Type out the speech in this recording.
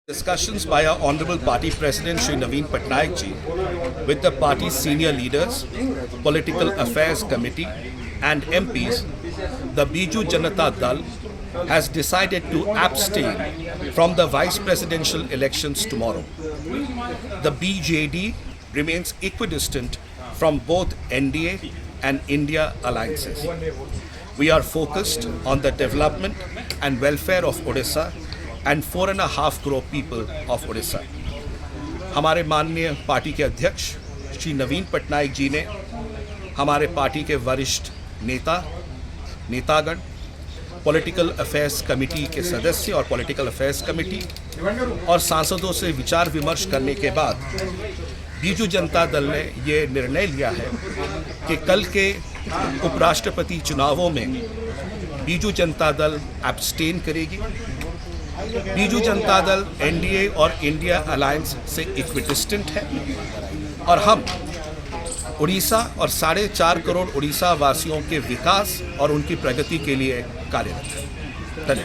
Discussions by our Honorable Party President Shri Naveen Patnaik ji with the party's senior leaders, Political Affairs Committee and MPs, the Biju Janata Dal has decided to abstain from the vice presidential elections tomorrow. The BJD remains equidistant from both NDA and India alliances. We are focused on the development and welfare of Odisha and 4.5 crore people of Odisha. हमारे माननीय party के अध्यक्ष श्री नवीन पटनायक जी ने हमारे party के वरिष्ठ नेतागण, political affairs committee के सदस्य और पॉलिटिकल अफेयर्स कमेटी और सांसदों से विचार विमर्श करने के बाद बीजू जनता दल ने ये निर्णय लिया है कि कल के उपराष्ट्रपति चुनावों में बीजू जनता दल एब्सटेन करेगी। बीजू जनता दल एनडीए और इंडिया अलायंस से इक्विडिस्टेंट है और हम उड़ीसा और 4.5 करोड़ उड़ीसा वासियों के विकास और उनकी प्रगति के लिए कार्यरत हैं। धन्यवाद।